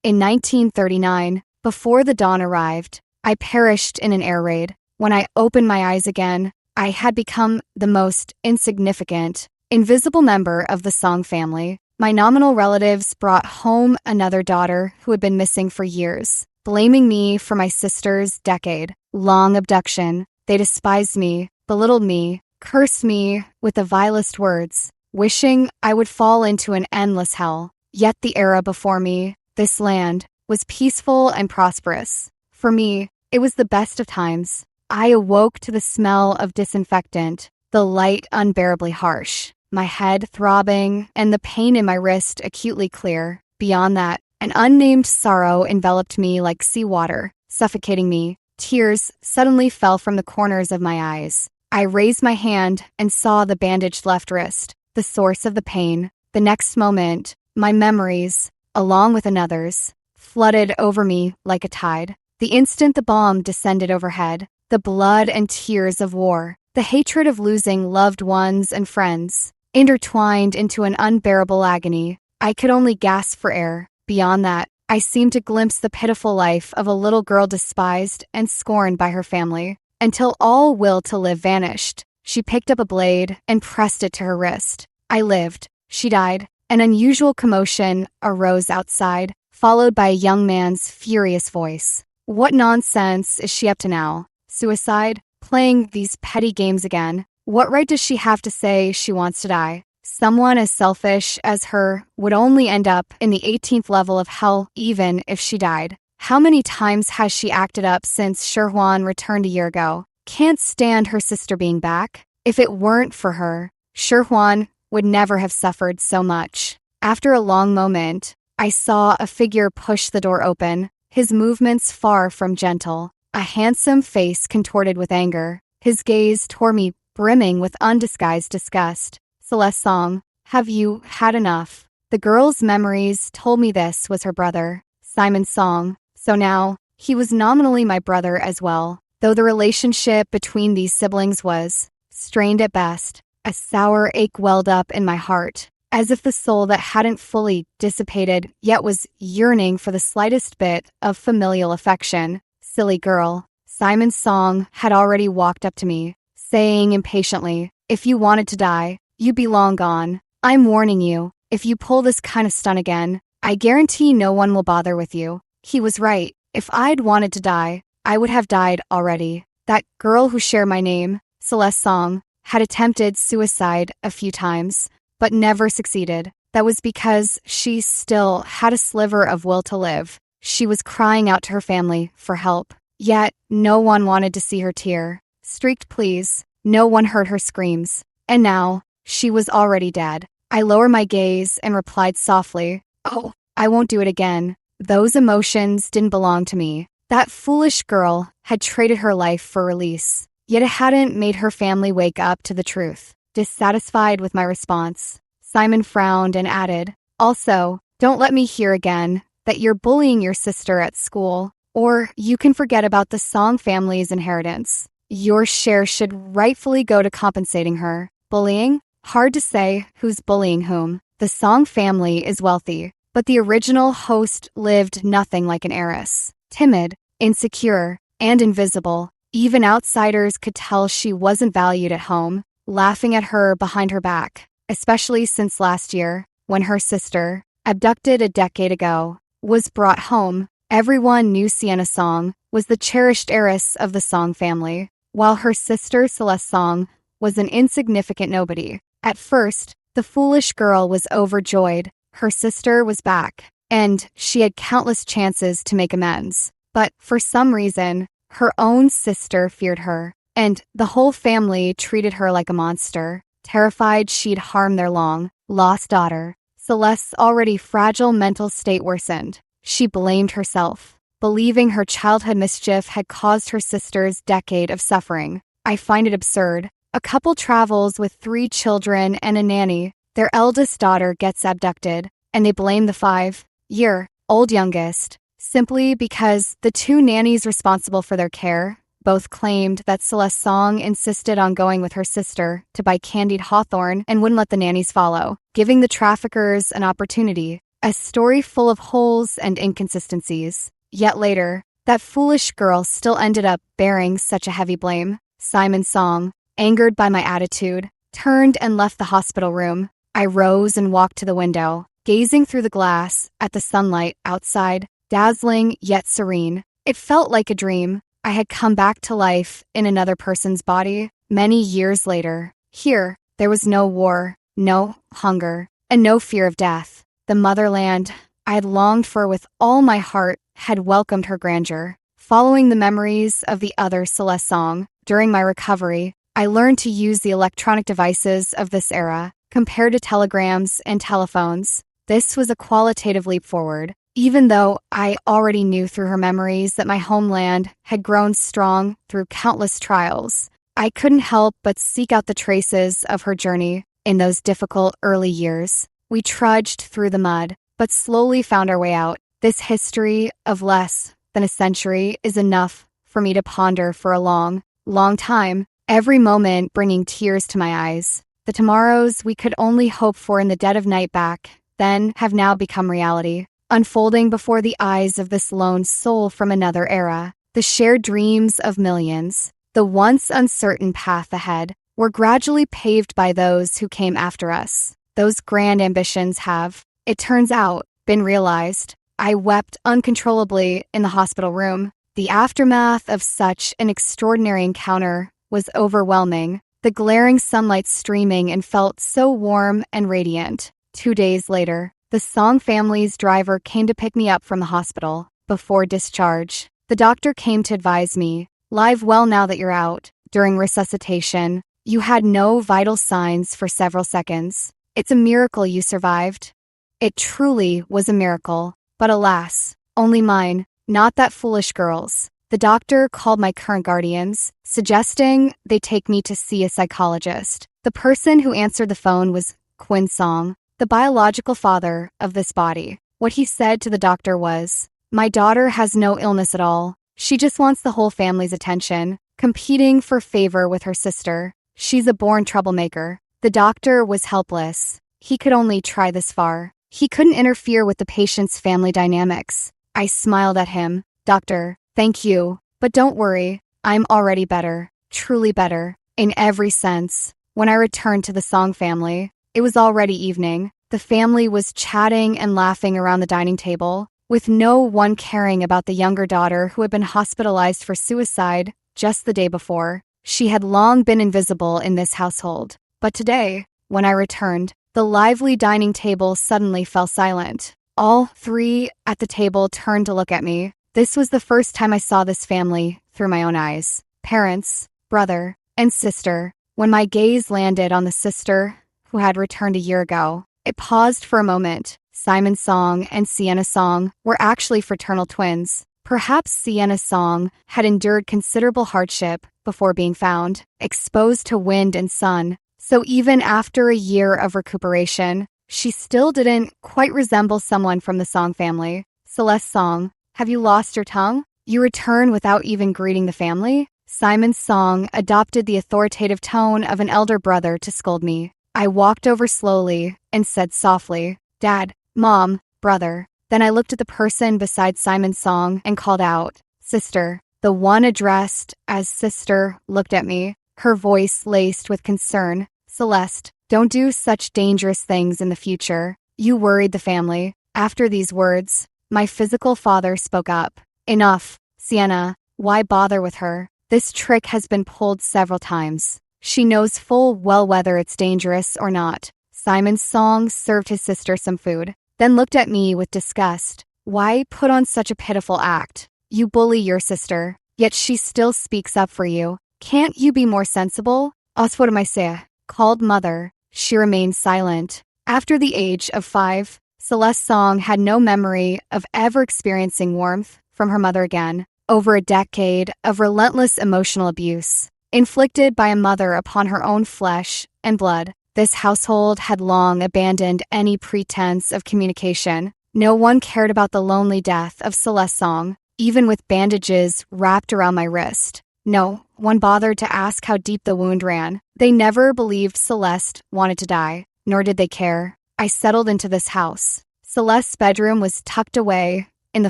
In 1939, before the dawn arrived, I perished in an air raid. When I opened my eyes again, I had become the most insignificant, invisible member of the Song family. My nominal relatives brought home another daughter who had been missing for years, blaming me for my sister's decade-long abduction. They despised me, belittled me, cursed me with the vilest words, wishing I would fall into an endless hell. Yet the era before me, this land, was peaceful and prosperous. For me, it was the best of times. I awoke to the smell of disinfectant, the light unbearably harsh, my head throbbing, and the pain in my wrist acutely clear. Beyond that, an unnamed sorrow enveloped me like seawater, suffocating me. Tears suddenly fell from the corners of my eyes. I raised my hand and saw the bandaged left wrist, the source of the pain. The next moment, my memories, along with another's, flooded over me like a tide. The instant the bomb descended overhead, the blood and tears of war, the hatred of losing loved ones and friends, intertwined into an unbearable agony. I could only gasp for air. Beyond that, I seemed to glimpse the pitiful life of a little girl despised and scorned by her family, until all will to live vanished. She picked up a blade and pressed it to her wrist. I lived. She died. An unusual commotion arose outside, followed by a young man's furious voice. What nonsense is she up to now? Suicide? Playing these petty games again? What right does she have to say she wants to die? Someone as selfish as her would only end up in the 18th level of hell even if she died. How many times has she acted up since Shirhuan returned a year ago? Can't stand her sister being back. If it weren't for her, Shirhuan would never have suffered so much. After a long moment, I saw a figure push the door open, his movements far from gentle, a handsome face contorted with anger. His gaze tore me, brimming with undisguised disgust. Celeste Song, have you had enough? The girl's memories told me this was her brother, Simon Song. So now, he was nominally my brother as well, though the relationship between these siblings was strained at best. A sour ache welled up in my heart, as if the soul that hadn't fully dissipated yet was yearning for the slightest bit of familial affection. Silly girl. Simon Song had already walked up to me, saying impatiently, "If you wanted to die, you'd be long gone. I'm warning you, if you pull this kind of stunt again, I guarantee no one will bother with you." He was right. If I'd wanted to die, I would have died already. That girl who shared my name, Celeste Song, had attempted suicide a few times, but never succeeded. That was because she still had a sliver of will to live. She was crying out to her family for help. Yet, no one wanted to see her tear. Streaked pleas. No one heard her screams. And now, she was already dead. I lowered my gaze and replied softly, "Oh, I won't do it again." Those emotions didn't belong to me. That foolish girl had traded her life for release. Yet it hadn't made her family wake up to the truth. Dissatisfied with my response, Simon frowned and added, "Also, don't let me hear again that you're bullying your sister at school, or you can forget about the Song family's inheritance. Your share should rightfully go to compensating her. Bullying? Hard to say who's bullying whom. The Song family is wealthy, but the original host lived nothing like an heiress. Timid, insecure, and invisible. Even outsiders could tell she wasn't valued at home, laughing at her behind her back, especially since last year, when her sister, abducted a decade ago, was brought home. Everyone knew Sienna Song was the cherished heiress of the Song family, while her sister Celeste Song was an insignificant nobody. At first, the foolish girl was overjoyed. Her sister was back, and she had countless chances to make amends. But for some reason, her own sister feared her, and the whole family treated her like a monster, terrified she'd harm their long-lost daughter. Celeste's already fragile mental state worsened. She blamed herself, believing her childhood mischief had caused her sister's decade of suffering. I find it absurd. A couple travels with 3 children and a nanny. Their eldest daughter gets abducted, and they blame the 5-year-old youngest, simply because the 2 nannies responsible for their care both claimed that Celeste Song insisted on going with her sister to buy candied hawthorn and wouldn't let the nannies follow, giving the traffickers an opportunity. a story full of holes and inconsistencies. Yet later, that foolish girl still ended up bearing such a heavy blame. Simon's song, angered by my attitude, turned and left the hospital room. I rose and walked to the window, gazing through the glass at the sunlight outside, dazzling yet serene. It felt like a dream. I had come back to life in another person's body many years later. Here, there was no war, no hunger, and no fear of death. The motherland I had longed for with all my heart had welcomed her grandeur. Following the memories of the other Celeste song, during my recovery, I learned to use the electronic devices of this era, compared to telegrams and telephones. This was a qualitative leap forward. Even though I already knew through her memories that my homeland had grown strong through countless trials, I couldn't help but seek out the traces of her journey in those difficult early years. We trudged through the mud, but slowly found our way out. This history of less than a century is enough for me to ponder for a long, long time, every moment bringing tears to my eyes. The tomorrows we could only hope for in the dead of night back then have now become reality, unfolding before the eyes of this lone soul from another era. The shared dreams of millions, the once uncertain path ahead, were gradually paved by those who came after us. Those grand ambitions have, it turns out, been realized. I wept uncontrollably in the hospital room. The aftermath of such an extraordinary encounter was overwhelming. The glaring sunlight streaming and felt so warm and radiant. 2 days later, the Song family's driver came to pick me up from the hospital. Before discharge, the doctor came to advise me, "Live well now that you're out. During resuscitation, you had no vital signs for several seconds. It's a miracle you survived." It truly was a miracle, but alas, only mine, not that foolish girl's. The doctor called my current guardians, suggesting they take me to see a psychologist. The person who answered the phone was Quinn Song, the biological father of this body. What he said to the doctor was, "My daughter has no illness at all. She just wants the whole family's attention, competing for favor with her sister. She's a born troublemaker." The doctor was helpless. He could only try this far. He couldn't interfere with the patient's family dynamics. I smiled at him. "Doctor, thank you, but don't worry. I'm already better, truly better, in every sense." When I returned to the Song family, it was already evening. The family was chatting and laughing around the dining table, with no one caring about the younger daughter who had been hospitalized for suicide just the day before. She had long been invisible in this household. But today, when I returned, the lively dining table suddenly fell silent. All three at the table turned to look at me. This was the first time I saw this family through my own eyes. Parents, brother, and sister. When my gaze landed on the sister who had returned a year ago, it paused for a moment. Simon Song and Sienna Song were actually fraternal twins. Perhaps Sienna Song had endured considerable hardship before being found, exposed to wind and sun. So even after a year of recuperation, she still didn't quite resemble someone from the Song family. Celeste Song, have you lost your tongue? You return without even greeting the family? Simon Song adopted the authoritative tone of an elder brother to scold me. I walked over slowly and said softly, "Dad, Mom, brother." Then I looked at the person beside Simon Song and called out, "Sister." The one addressed as sister looked at me, her voice laced with concern. "Celeste, don't do such dangerous things in the future. You worried the family." After these words, my physical father spoke up. "Enough, Sienna. Why bother with her? This trick has been pulled several times. She knows full well whether it's dangerous or not." Simon Song served his sister some food, then looked at me with disgust. "Why put on such a pitiful act? You bully your sister, yet she still speaks up for you. Can't you be more sensible?" "Osformaise," called mother. She remained silent. After the age of 5, Celeste Song had no memory of ever experiencing warmth from her mother again. Over a decade of relentless emotional abuse, inflicted by a mother upon her own flesh and blood, this household had long abandoned any pretense of communication. No one cared about the lonely death of Celeste Song, even with bandages wrapped around my wrist. No one bothered to ask how deep the wound ran. They never believed Celeste wanted to die, nor did they care. I settled into this house, Celeste's bedroom was tucked away in the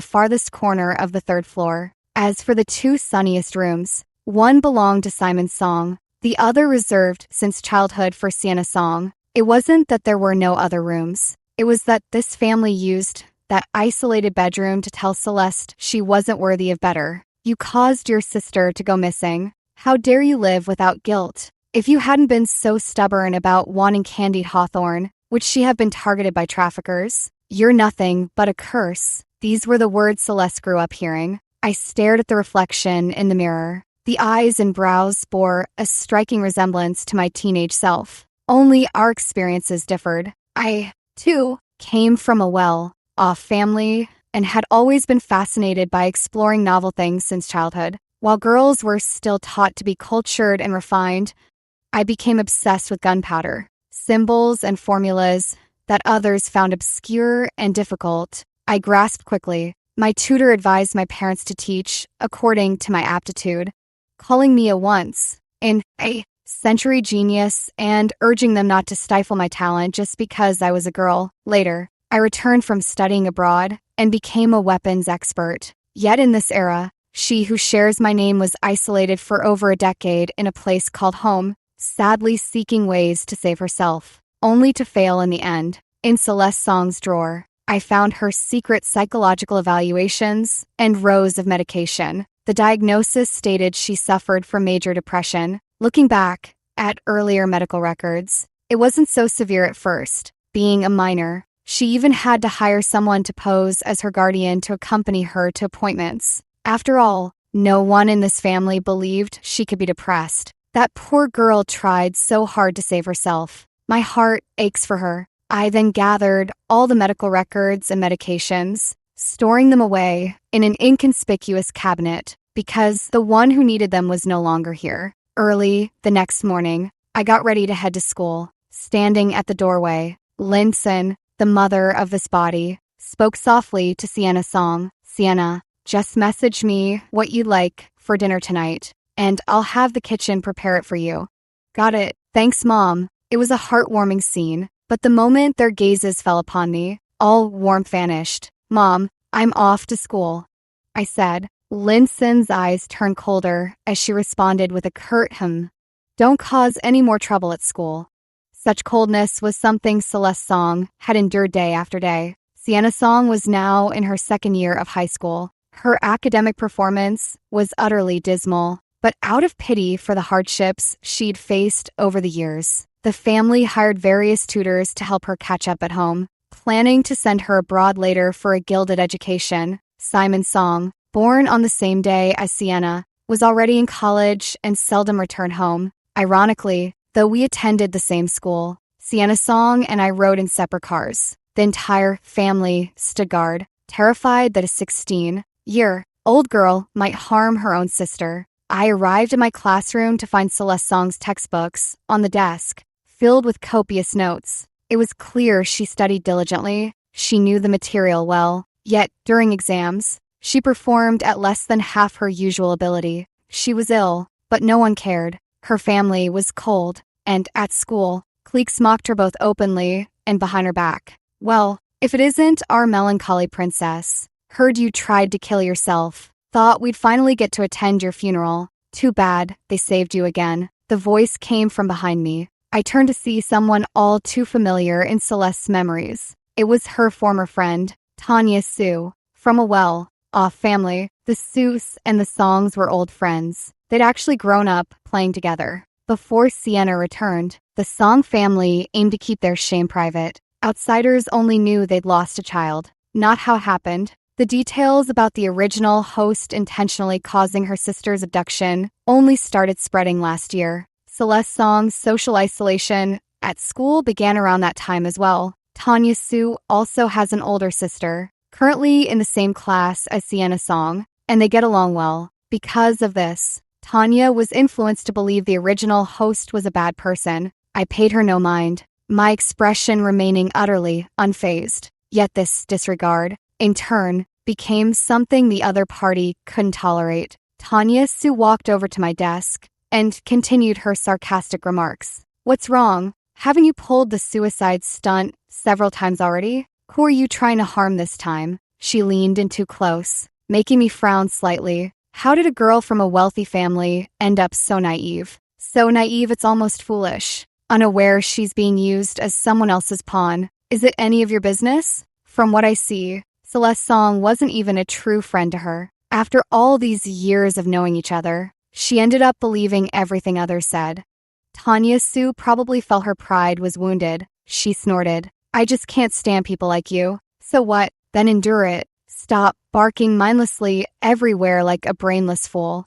farthest corner of the third floor. As for the two sunniest rooms, one belonged to Simon Song, the other reserved since childhood for Sienna Song. It wasn't that there were no other rooms. It was that this family used that isolated bedroom to tell Celeste she wasn't worthy of better. You caused your sister to go missing. How dare you live without guilt? If you hadn't been so stubborn about wanting candied hawthorn, would she have been targeted by traffickers? You're nothing but a curse. These were the words Celeste grew up hearing. I stared at the reflection in the mirror. The eyes and brows bore a striking resemblance to my teenage self. Only our experiences differed. I, too, came from a well-off family and had always been fascinated by exploring novel things since childhood. While girls were still taught to be cultured and refined, I became obsessed with gunpowder, symbols and formulas that others found obscure and difficult. I grasped quickly. My tutor advised my parents to teach according to my aptitude, calling me a once-in-a-century genius and urging them not to stifle my talent just because I was a girl. Later, I returned from studying abroad and became a weapons expert. Yet in this era, she who shares my name was isolated for over a decade in a place called home, sadly seeking ways to save herself, only to fail in the end. In Celeste Song's drawer, I found her secret psychological evaluations and rows of medication. The diagnosis stated she suffered from major depression. Looking back at earlier medical records, it wasn't so severe at first. Being a minor, she even had to hire someone to pose as her guardian to accompany her to appointments. After all, no one in this family believed she could be depressed. That poor girl tried so hard to save herself. My heart aches for her. I then gathered all the medical records and medications, storing them away in an inconspicuous cabinet because the one who needed them was no longer here. Early the next morning, I got ready to head to school. Standing at the doorway, Linson, the mother of this body, spoke softly to Sienna Song. Sienna, just message me what you'd like for dinner tonight, and I'll have the kitchen prepare it for you. Got it. Thanks, Mom. It was a heartwarming scene. But the moment their gazes fell upon me, all warmth vanished. Mom, I'm off to school, I said. Linson's eyes turned colder as she responded with a curt Don't cause any more trouble at school. Such coldness was something Celeste Song had endured day after day. Sienna Song was now in her second year of high school. Her academic performance was utterly dismal, but out of pity for the hardships she'd faced over the years, the family hired various tutors to help her catch up at home, planning to send her abroad later for a gilded education. Simon Song, born on the same day as Sienna, was already in college and seldom returned home. Ironically, though we attended the same school, Sienna Song and I rode in separate cars. The entire family stood guard, terrified that a 16-year-old girl might harm her own sister. I arrived in my classroom to find Celeste Song's textbooks on the desk, filled with copious notes. It was clear she studied diligently. She knew the material well. Yet, during exams, she performed at less than half her usual ability. She was ill, but no one cared. Her family was cold, and at school, cliques mocked her both openly and behind her back. Well, if it isn't our melancholy princess. Heard you tried to kill yourself. Thought we'd finally get to attend your funeral. Too bad, they saved you again. The voice came from behind me. I turned to see someone all too familiar in Celeste's memories. It was her former friend, Tanya Sue, from a well-off family. The Sues and the Songs were old friends. They'd actually grown up playing together. Before Sienna returned, the Song family aimed to keep their shame private. Outsiders only knew they'd lost a child, not how it happened. The details about the original host intentionally causing her sister's abduction only started spreading last year. Celeste Song's social isolation at school began around that time as well. Tanya Sue also has an older sister, currently in the same class as Sienna Song, and they get along well. Because of this, Tanya was influenced to believe the original host was a bad person. I paid her no mind, my expression remaining utterly unfazed. Yet this disregard, in turn, became something the other party couldn't tolerate. Tanya Sue walked over to my desk and continued her sarcastic remarks. What's wrong? Haven't you pulled the suicide stunt several times already? Who are you trying to harm this time? She leaned in too close, making me frown slightly. How did a girl from a wealthy family end up so naive? So naive it's almost foolish. Unaware she's being used as someone else's pawn. Is it any of your business? From what I see, Celeste Song wasn't even a true friend to her. After all these years of knowing each other, she ended up believing everything others said. Tanya Sue probably felt her pride was wounded. She snorted. I just can't stand people like you. So what? Then endure it. Stop barking mindlessly everywhere like a brainless fool.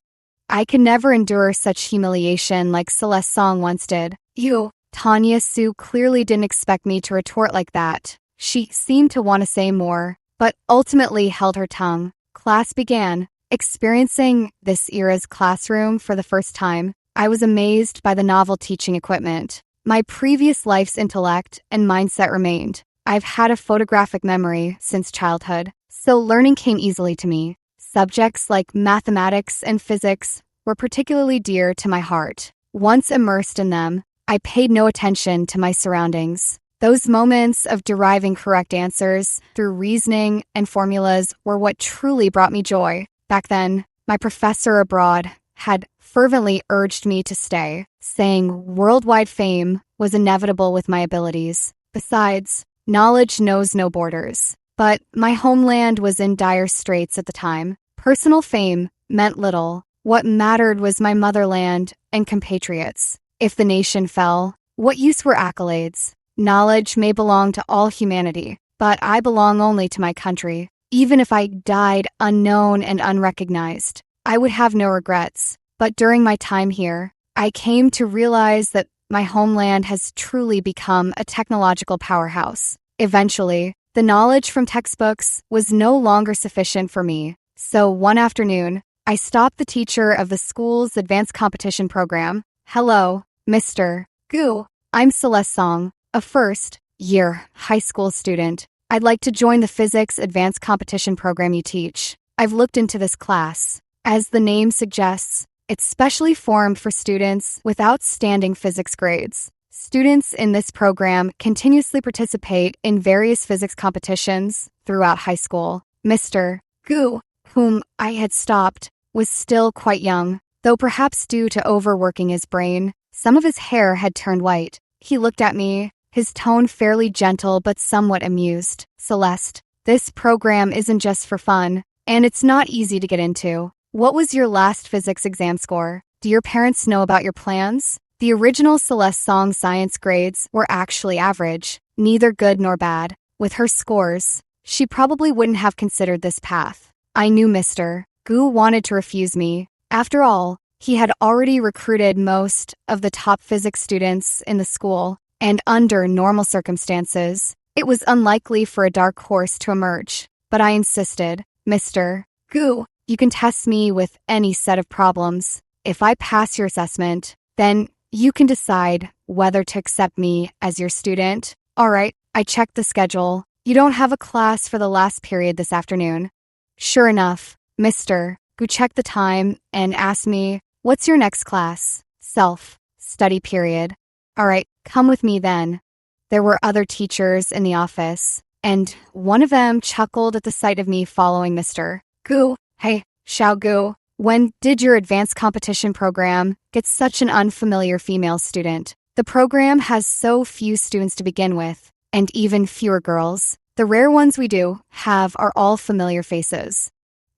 I could never endure such humiliation like Celeste Song once did. You. Tanya Sue clearly didn't expect me to retort like that. She seemed to want to say more, but ultimately held her tongue. Class began. Experiencing this era's classroom for the first time, I was amazed by the novel teaching equipment. My previous life's intellect and mindset remained. I've had a photographic memory since childhood, so learning came easily to me. Subjects like mathematics and physics were particularly dear to my heart. Once immersed in them, I paid no attention to my surroundings. Those moments of deriving correct answers through reasoning and formulas were what truly brought me joy. Back then, my professor abroad had fervently urged me to stay, saying worldwide fame was inevitable with my abilities. Besides, knowledge knows no borders. But my homeland was in dire straits at the time. Personal fame meant little. What mattered was my motherland and compatriots. If the nation fell, what use were accolades? Knowledge may belong to all humanity, but I belong only to my country. Even if I died unknown and unrecognized, I would have no regrets. But during my time here, I came to realize that my homeland has truly become a technological powerhouse. Eventually, the knowledge from textbooks was no longer sufficient for me. So one afternoon, I stopped the teacher of the school's advanced competition program. Hello, Mr. Gu. I'm Celeste Song, a first-year high school student. I'd like to join the physics advanced competition program you teach. I've looked into this class. As the name suggests, it's specially formed for students with outstanding physics grades. Students in this program continuously participate in various physics competitions throughout high school. Mr. Gu, whom I had stopped, was still quite young, though perhaps due to overworking his brain, some of his hair had turned white. He looked at me, his tone fairly gentle but somewhat amused. Celeste, this program isn't just for fun, and it's not easy to get into. What was your last physics exam score? Do your parents know about your plans? The original Celeste Song science grades were actually average, neither good nor bad. With her scores, she probably wouldn't have considered this path. I knew Mr. Gu wanted to refuse me. After all, he had already recruited most of the top physics students in the school, and under normal circumstances, it was unlikely for a dark horse to emerge. But I insisted, Mr. Gu, you can test me with any set of problems. If I pass your assessment, then you can decide whether to accept me as your student. All right, I checked the schedule. You don't have a class for the last period this afternoon. Sure enough, Mr. Gu checked the time and asked me, what's your next class? Self-study period. All right, come with me then. There were other teachers in the office, and one of them chuckled at the sight of me following Mr. Gu. Hey, Xiao Gu, when did your advanced competition program get such an unfamiliar female student? The program has so few students to begin with, and even fewer girls. The rare ones we do have are all familiar faces.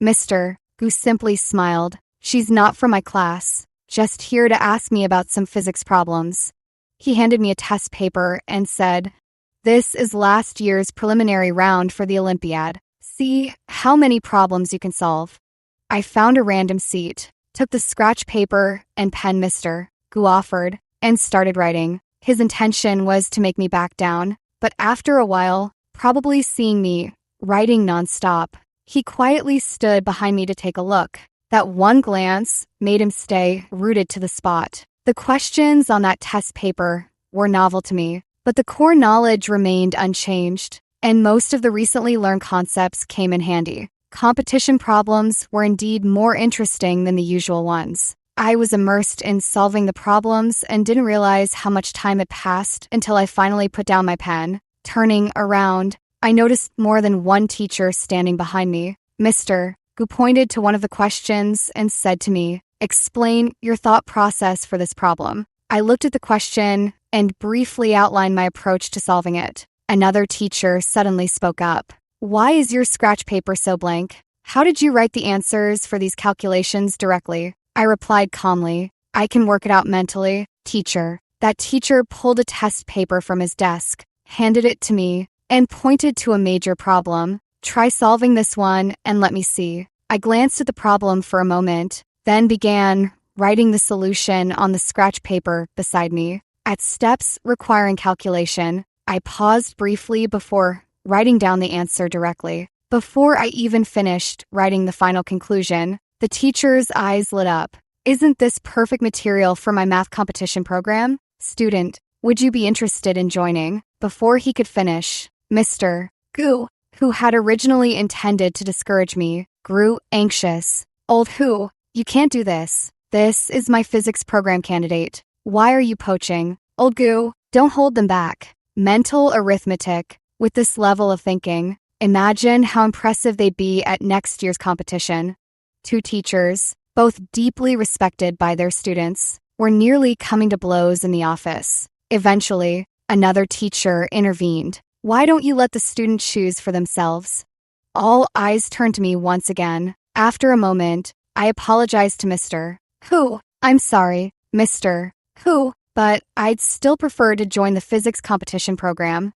Mr. Gu simply smiled. She's not from my class, just here to ask me about some physics problems. He handed me a test paper and said, this is last year's preliminary round for the Olympiad. See how many problems you can solve. I found a random seat, took the scratch paper and pen Mr. Gu offered, and started writing. His intention was to make me back down, but after a while, probably seeing me writing nonstop, he quietly stood behind me to take a look. That one glance made him stay rooted to the spot. The questions on that test paper were novel to me, but the core knowledge remained unchanged, and most of the recently learned concepts came in handy. Competition problems were indeed more interesting than the usual ones. I was immersed in solving the problems and didn't realize how much time had passed until I finally put down my pen. Turning around, I noticed more than one teacher standing behind me. Mr. Gu pointed to one of the questions and said to me, "Explain your thought process for this problem." I looked at the question and briefly outlined my approach to solving it. Another teacher suddenly spoke up. "Why is your scratch paper so blank? How did you write the answers for these calculations directly?" I replied calmly, "I can work it out mentally." Teacher. That teacher pulled a test paper from his desk, handed it to me, and pointed to a major problem. "Try solving this one and let me see." I glanced at the problem for a moment, then began writing the solution on the scratch paper beside me. At steps requiring calculation, I paused briefly before writing down the answer directly. Before I even finished writing the final conclusion, the teacher's eyes lit up. "Isn't this perfect material for my math competition program? Student, would you be interested in joining?" Before he could finish, Mr. Gu, who had originally intended to discourage me, grew anxious. "Old Hu, you can't do this. This is my physics program candidate. Why are you poaching?" "Old Gu, don't hold them back." Mental arithmetic. With this level of thinking, imagine how impressive they'd be at next year's competition. Two teachers, both deeply respected by their students, were nearly coming to blows in the office. Eventually, another teacher intervened. "Why don't you let the students choose for themselves?" All eyes turned to me once again. After a moment, I apologized to Mr. Hu. "I'm sorry, Mr. Hu, but I'd still prefer to join the physics competition program."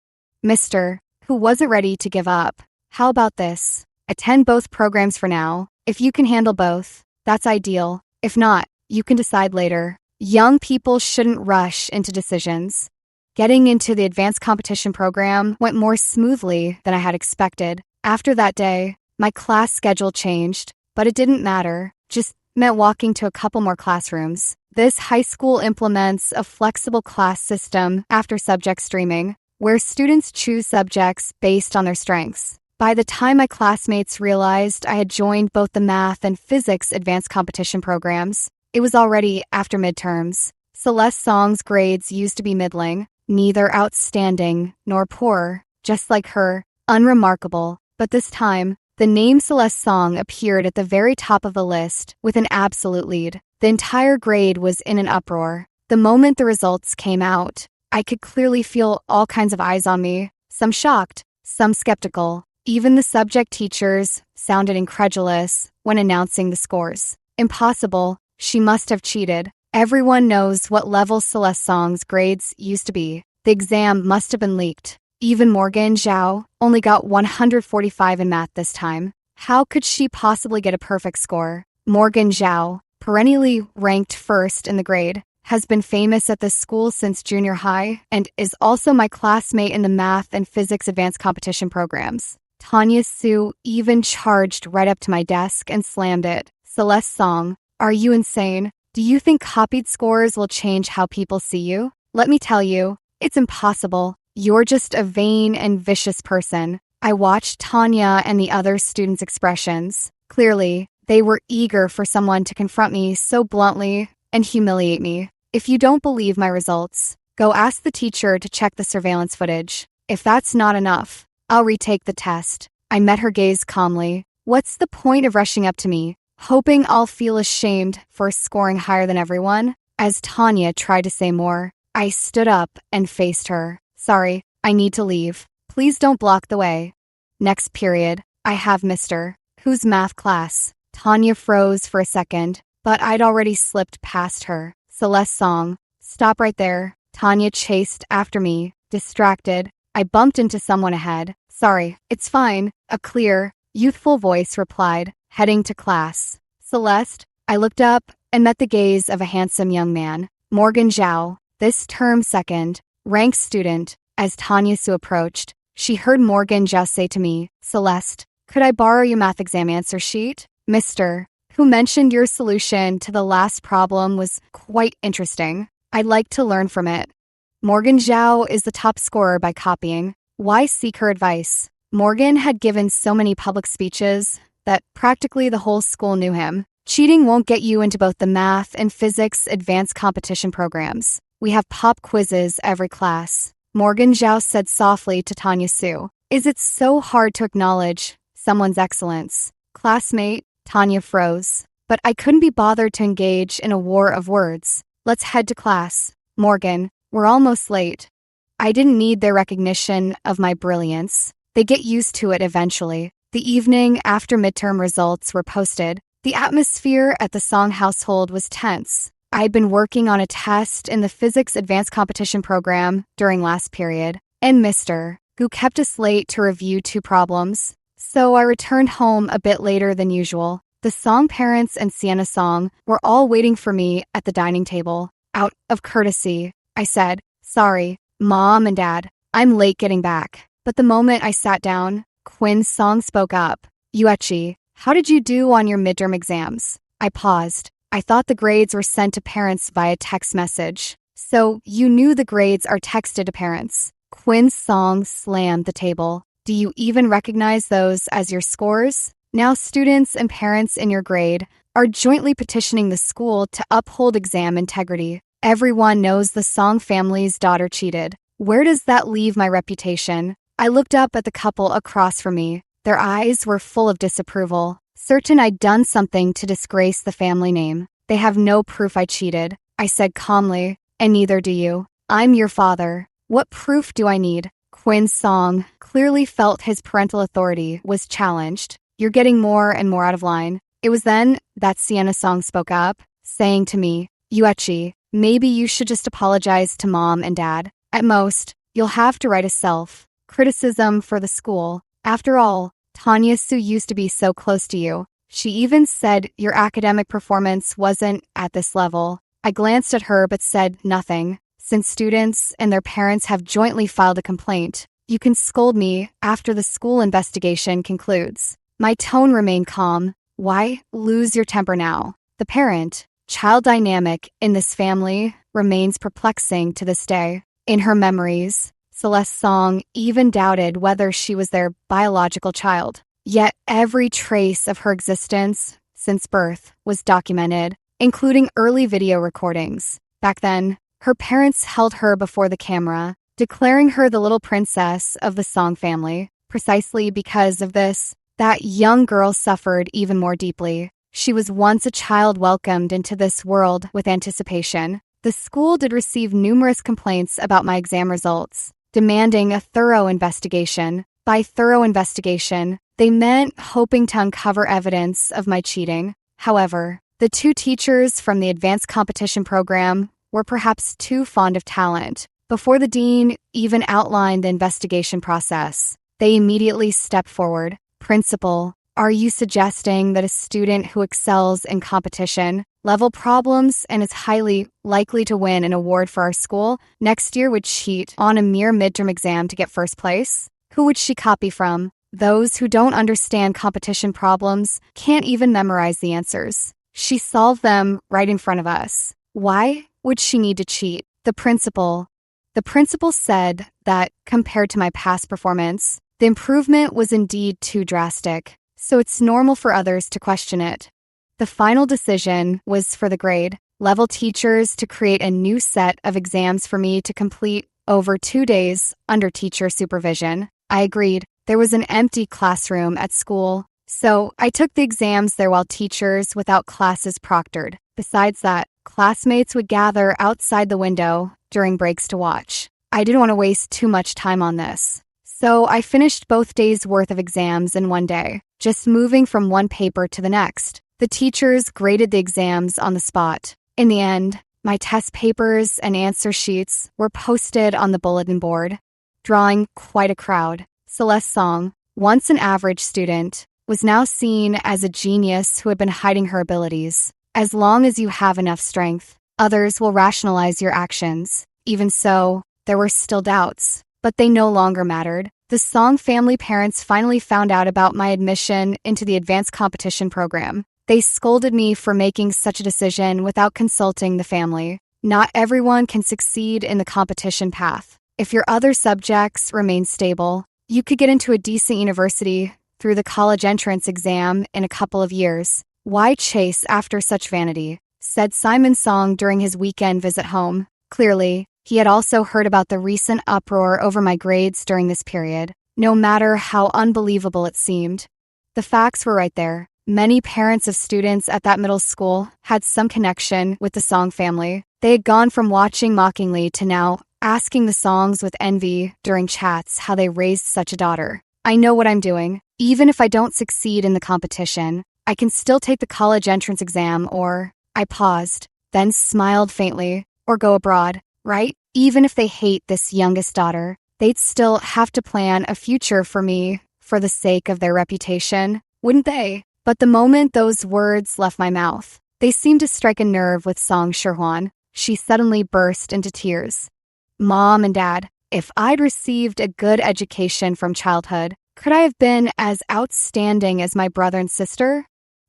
Mr. Hu wasn't ready to give up. "How about this? Attend both programs for now. If you can handle both, that's ideal. If not, you can decide later." Young people shouldn't rush into decisions. Getting into the advanced competition program went more smoothly than I had expected. After that day, my class schedule changed, but it didn't matter. Just meant walking to a couple more classrooms. This high school implements a flexible class system after subject streaming, where students choose subjects based on their strengths. By the time my classmates realized I had joined both the math and physics advanced competition programs, it was already after midterms. Celeste Song's grades used to be middling, neither outstanding nor poor, just like her, unremarkable. But this time, the name Celeste Song appeared at the very top of the list with an absolute lead. The entire grade was in an uproar. The moment the results came out, I could clearly feel all kinds of eyes on me, some shocked, some skeptical. Even the subject teachers sounded incredulous when announcing the scores. Impossible, she must have cheated. Everyone knows what level Celeste Song's grades used to be. The exam must have been leaked. Even Morgan Zhao only got 145 in math this time. How could she possibly get a perfect score? Morgan Zhao, perennially ranked first in the grade, has been famous at this school since junior high and is also my classmate in the math and physics advanced competition programs. Tanya Su even charged right up to my desk and slammed it. "Celeste Song, are you insane? Do you think copied scores will change how people see you? Let me tell you, it's impossible. You're just a vain and vicious person." I watched Tanya and the other students' expressions. Clearly, they were eager for someone to confront me so bluntly and humiliate me. If you don't believe my results, go ask the teacher to check the surveillance footage. If that's not enough, I'll retake the test. I met her gaze calmly. What's the point of rushing up to me, hoping I'll feel ashamed for scoring higher than everyone? As Tanya tried to say more, I stood up and faced her. "Sorry, I need to leave. Please don't block the way." Next period, I have Mr. Whose math class. Tanya froze for a second, but I'd already slipped past her. "Celeste Song, stop right there." Tanya chased after me, distracted. I bumped into someone ahead. "Sorry, it's fine," a clear, youthful voice replied, heading to class. "Celeste," I looked up and met the gaze of a handsome young man. Morgan Zhao, this term second, ranked student. As Tanya Su approached, she heard Morgan Zhao say to me, "Celeste, could I borrow your math exam answer sheet? Mr. Who mentioned your solution to the last problem was quite interesting. I'd like to learn from it." Morgan Zhao is the top scorer by copying. Why seek her advice? Morgan had given so many public speeches that practically the whole school knew him. Cheating won't get you into both the math and physics advanced competition programs. We have pop quizzes every class. Morgan Zhao said softly to Tanya Su. Is it so hard to acknowledge someone's excellence? Classmate, Tanya froze. But I couldn't be bothered to engage in a war of words. Let's head to class. Morgan, we're almost late. I didn't need their recognition of my brilliance. They get used to it eventually. The evening after midterm results were posted, the atmosphere at the Song household was tense. I had been working on a test in the physics advanced competition program during last period, and Mr. who kept us late to review 2 problems. So I returned home a bit later than usual. The Song parents and Sienna Song were all waiting for me at the dining table. Out of courtesy, I said, "Sorry, Mom and Dad, I'm late getting back." But the moment I sat down, Quinn Song spoke up. "Yuechi, how did you do on your midterm exams?" I paused. I thought the grades were sent to parents via text message. "So you knew the grades are texted to parents?" Quinn Song slammed the table. "Do you even recognize those as your scores? Now students and parents in your grade are jointly petitioning the school to uphold exam integrity. Everyone knows the Song family's daughter cheated. Where does that leave my reputation?" I looked up at the couple across from me. Their eyes were full of disapproval, certain I'd done something to disgrace the family name. "They have no proof I cheated," I said calmly, "and neither do you. I'm your father. What proof do I need?" Quinn Song clearly felt his parental authority was challenged. "You're getting more and more out of line." It was then that Sienna Song spoke up, saying to me, "Yuechi, maybe you should just apologize to Mom and Dad. At most, you'll have to write a self-criticism for the school. After all, Tanya Sue used to be so close to you. She even said your academic performance wasn't at this level." I glanced at her but said nothing. "Since students and their parents have jointly filed a complaint, you can scold me after the school investigation concludes." My tone remained calm. Why lose your temper now? The parent-child dynamic in this family remains perplexing to this day. In her memories, Celeste Song even doubted whether she was their biological child. Yet every trace of her existence since birth was documented, including early video recordings. Back then, her parents held her before the camera, declaring her the little princess of the Song family. Precisely because of this, that young girl suffered even more deeply. She was once a child welcomed into this world with anticipation. The school did receive numerous complaints about my exam results, demanding a thorough investigation. By thorough investigation, they meant hoping to uncover evidence of my cheating. However, the 2 teachers from the advanced competition program were perhaps too fond of talent. Before the dean even outlined the investigation process, they immediately stepped forward. "Principal, are you suggesting that a student who excels in competition, level problems, and is highly likely to win an award for our school next year would cheat on a mere midterm exam to get first place? Who would she copy from? Those who don't understand competition problems can't even memorize the answers. She solved them right in front of us. Why would she need to cheat?" The principal said that, compared to my past performance, the improvement was indeed too drastic, so it's normal for others to question it. The final decision was for the grade level teachers to create a new set of exams for me to complete over 2 days under teacher supervision. I agreed. There was an empty classroom at school, so I took the exams there while teachers without classes proctored. Besides that, classmates would gather outside the window during breaks to watch. I didn't want to waste too much time on this. So I finished both days' worth of exams in one day, just moving from one paper to the next. The teachers graded the exams on the spot. In the end, my test papers and answer sheets were posted on the bulletin board, drawing quite a crowd. Celeste Song, once an average student, was now seen as a genius who had been hiding her abilities. As long as you have enough strength, others will rationalize your actions. Even so, there were still doubts, but they no longer mattered. The Song family parents finally found out about my admission into the advanced competition program. They scolded me for making such a decision without consulting the family. Not everyone can succeed in the competition path. If your other subjects remain stable, you could get into a decent university through the college entrance exam in a couple of years. Why chase after such vanity? Said Simon Song during his weekend visit home. Clearly, he had also heard about the recent uproar over my grades during this period. no matter how unbelievable it seemed. The facts were right there. Many parents of students at that middle school had some connection with the Song family. They had gone from watching mockingly to now asking the Songs with envy during chats how they raised such a daughter. I know what I'm doing. Even if I don't succeed in the competition, I can still take the college entrance exam or, I paused, then smiled faintly, or go abroad, right? Even if they hate this youngest daughter, they'd still have to plan a future for me for the sake of their reputation, wouldn't they? But the moment those words left my mouth, they seemed to strike a nerve with Song Shirhuan. She suddenly burst into tears. Mom and Dad, if I'd received a good education from childhood, could I have been as outstanding as my brother and sister?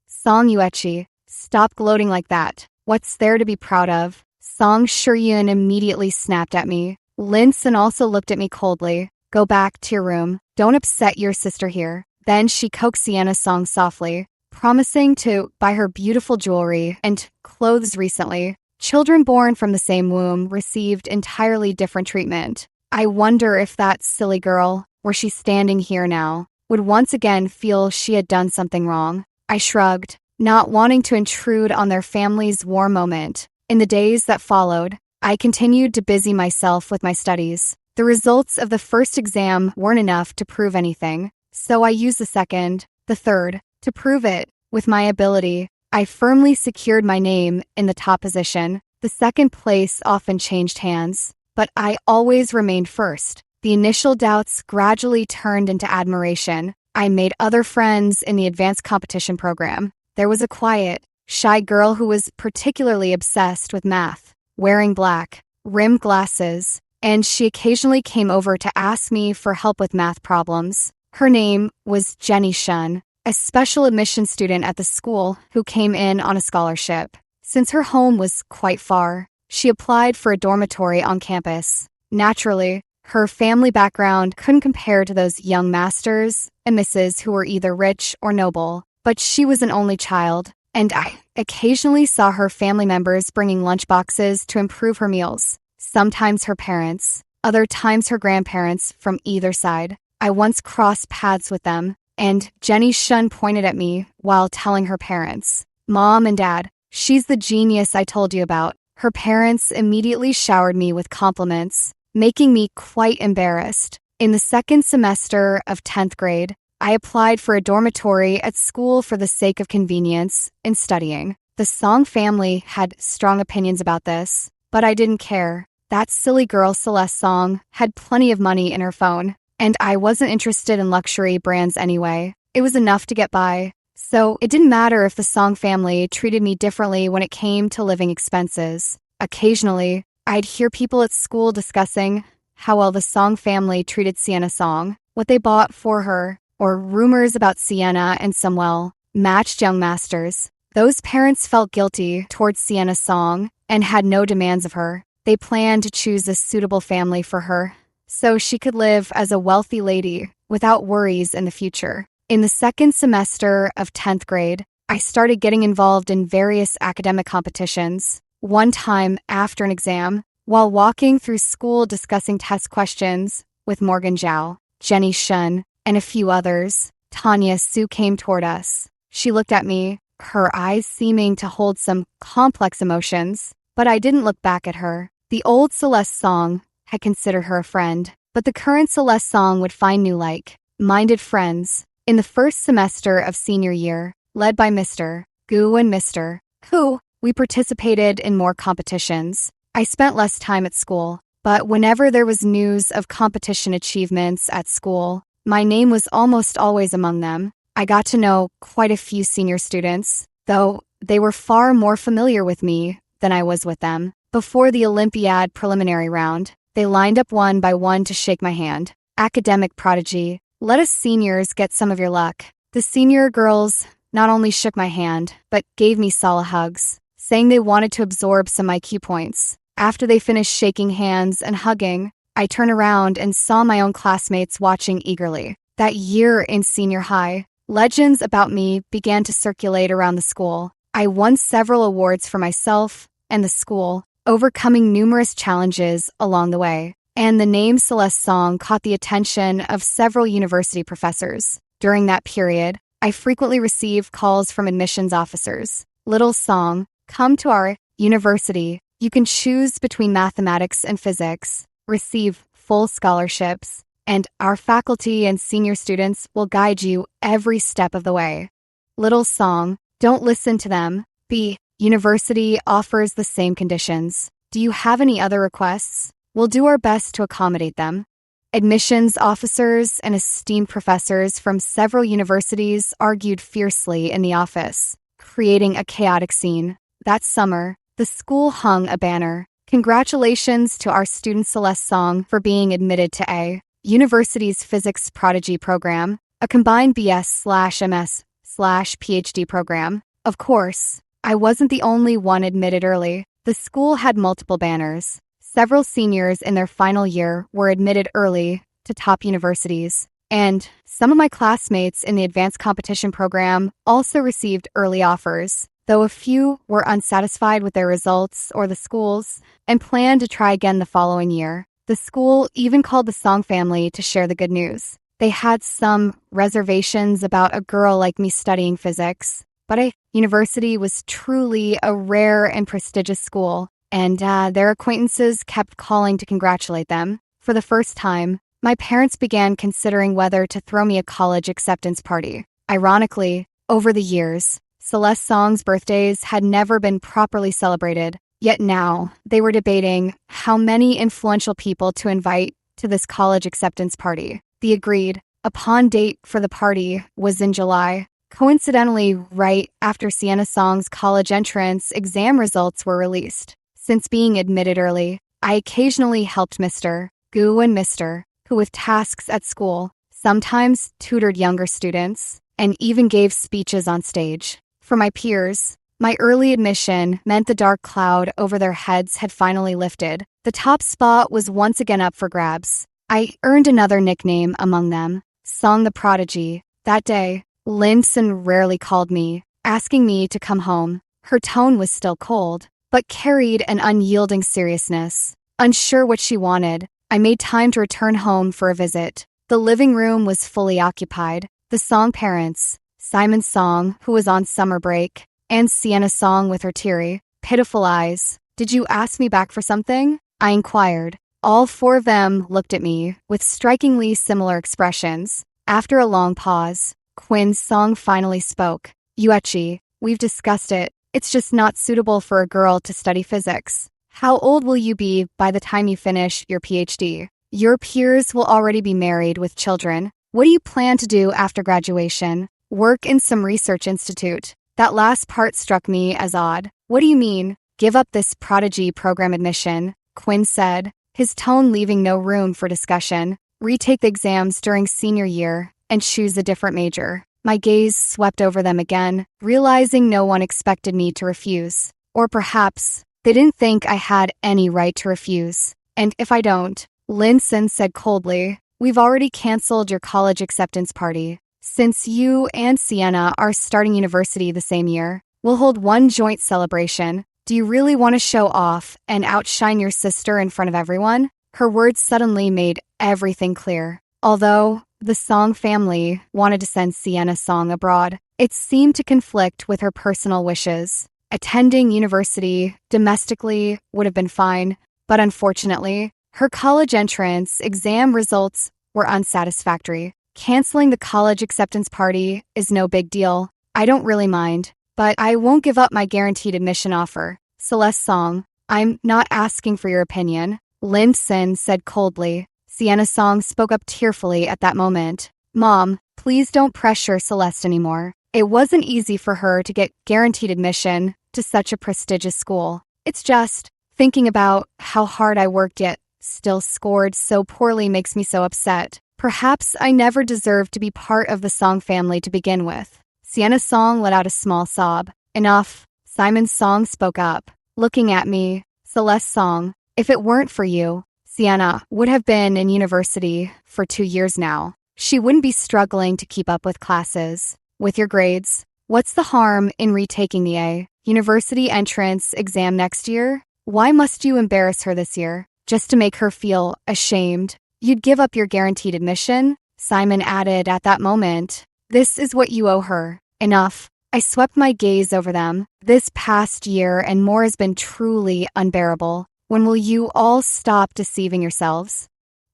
Song Yuechi, stop gloating like that. What's there to be proud of? Song Shiryun immediately snapped at me. Linson also looked at me coldly. Go back to your room. Don't upset your sister here. Then she coaxed Sienna Song softly, promising to buy her beautiful jewelry and clothes recently. Children born from the same womb received entirely different treatment. I wonder if that silly girl, were she standing here now, would once again feel she had done something wrong. I shrugged, not wanting to intrude on their family's war moment. In the days that followed, I continued to busy myself with my studies. The results of the first exam weren't enough to prove anything, so I used the second, the third, to prove it. With my ability, I firmly secured my name in the top position. The second place often changed hands, but I always remained first. The initial doubts gradually turned into admiration. I made other friends in the advanced competition program. There was a quiet, shy girl who was particularly obsessed with math, wearing black, rimmed glasses, and she occasionally came over to ask me for help with math problems. Her name was Jenny Shun, a special admission student at the school who came in on a scholarship. Since her home was quite far, she applied for a dormitory on campus. Naturally, her family background couldn't compare to those young masters and misses who were either rich or noble, but she was an only child, and I occasionally saw her family members bringing lunchboxes to improve her meals. Sometimes her parents, other times her grandparents from either side. I once crossed paths with them, and Jenny Shun pointed at me while telling her parents, Mom and Dad, she's the genius I told you about. Her parents immediately showered me with compliments, making me quite embarrassed. In the second semester of 10th grade, I applied for a dormitory at school for the sake of convenience in studying. The Song family had strong opinions about this, but I didn't care. That silly girl Celeste Song had plenty of money in her phone, and I wasn't interested in luxury brands anyway. It was enough to get by. So it didn't matter if the Song family treated me differently when it came to living expenses. Occasionally, I'd hear people at school discussing how well the Song family treated Sienna Song, what they bought for her, or rumors about Sienna and some well-matched young masters. Those parents felt guilty towards Sienna Song and had no demands of her. They planned to choose a suitable family for her, so she could live as a wealthy lady without worries in the future. In the second semester of 10th grade, I started getting involved in various academic competitions. One time after an exam, while walking through school discussing test questions with Morgan Zhao, Jenny Shun, and a few others, Tanya Su came toward us. She looked at me, her eyes seeming to hold some complex emotions, but I didn't look back at her. The old Celeste Song had considered her a friend, but the current Celeste Song would find new like-minded friends. In the first semester of senior year, led by Mr. Gu and Mr. Hu, we participated in more competitions. I spent less time at school, but whenever there was news of competition achievements at school, my name was almost always among them. I got to know quite a few senior students, though they were far more familiar with me than I was with them. Before the Olympiad preliminary round, they lined up one by one to shake my hand. Academic prodigy, let us seniors get some of your luck. The senior girls not only shook my hand, but gave me solid hugs, saying they wanted to absorb some IQ points. After they finished shaking hands and hugging, I turned around and saw my own classmates watching eagerly. That year in senior high, legends about me began to circulate around the school. I won several awards for myself and the school, overcoming numerous challenges along the way. and the name Celeste Song caught the attention of several university professors. During that period, I frequently received calls from admissions officers. Little Song, come to our university. You can choose between mathematics and physics, receive full scholarships, and our faculty and senior students will guide you every step of the way. Little Song, don't listen to them. The university offers the same conditions. Do you have any other requests? We'll do our best to accommodate them. Admissions officers and esteemed professors from several universities argued fiercely in the office, creating a chaotic scene. That summer, the school hung a banner. Congratulations to our student Celeste Song for being admitted to A university's physics prodigy program, a combined BS/MS/PhD program. Of course, I wasn't the only one admitted early. The school had multiple banners. Several seniors in their final year were admitted early to top universities, and some of my classmates in the advanced competition program also received early offers, though a few were unsatisfied with their results or the schools and planned to try again the following year. The school even called the Song family to share the good news. They had some reservations about a girl like me studying physics, but a university was truly a rare and prestigious school, and their acquaintances kept calling to congratulate them. For the first time, my parents began considering whether to throw me a college acceptance party. Ironically, over the years, Celeste Song's birthdays had never been properly celebrated, yet now they were debating how many influential people to invite to this college acceptance party. The agreed-upon date for the party was in July, coincidentally right after Sienna Song's college entrance exam results were released. Since being admitted early, I occasionally helped Mr. Gu and Mr. Hu with tasks at school, sometimes tutored younger students, and even gave speeches on stage. For my peers, my early admission meant the dark cloud over their heads had finally lifted. The top spot was once again up for grabs. I earned another nickname among them, Song the Prodigy. That day, Linson rarely called me, asking me to come home. Her tone was still cold, but carried an unyielding seriousness. Unsure what she wanted, I made time to return home for a visit. The living room was fully occupied. The Song parents, Simon Song, who was on summer break, and Sienna Song with her teary, pitiful eyes. Did you ask me back for something? I inquired. All four of them looked at me with strikingly similar expressions. After a long pause, Quinn Song finally spoke. Yuechi, we've discussed it. It's just not suitable for a girl to study physics. How old will you be by the time you finish your PhD? Your peers will already be married with children. What do you plan to do after graduation? Work in some research institute. That last part struck me as odd. What do you mean? Give up this prodigy program admission, Quinn said, his tone leaving no room for discussion. Retake the exams during senior year and choose a different major. My gaze swept over them again, realizing no one expected me to refuse. Or perhaps they didn't think I had any right to refuse. And if I don't, Linson said coldly, we've already canceled your college acceptance party. Since you and Sienna are starting university the same year, we'll hold one joint celebration. Do you really want to show off and outshine your sister in front of everyone? Her words suddenly made everything clear. Although the Song family wanted to send Sienna Song abroad, it seemed to conflict with her personal wishes. Attending university domestically would have been fine, but unfortunately, her college entrance exam results were unsatisfactory. Canceling the college acceptance party is no big deal. I don't really mind, but I won't give up my guaranteed admission offer. Celeste Song, I'm not asking for your opinion, Linson said coldly. Sienna Song spoke up tearfully at that moment. Mom, please don't pressure Celeste anymore. It wasn't easy for her to get guaranteed admission to such a prestigious school. It's just, thinking about how hard I worked yet still scored so poorly makes me so upset. Perhaps I never deserved to be part of the Song family to begin with. Sienna Song let out a small sob. Enough. Simon Song spoke up, looking at me. Celeste Song, if it weren't for you, Sienna would have been in university for 2 years now. She wouldn't be struggling to keep up with classes. With your grades, what's the harm in retaking the A university entrance exam next year? Why must you embarrass her this year? just to make her feel ashamed. You'd give up your guaranteed admission? Simon added at that moment. This is what you owe her. Enough. I swept my gaze over them. This past year and more has been truly unbearable. When will you all stop deceiving yourselves?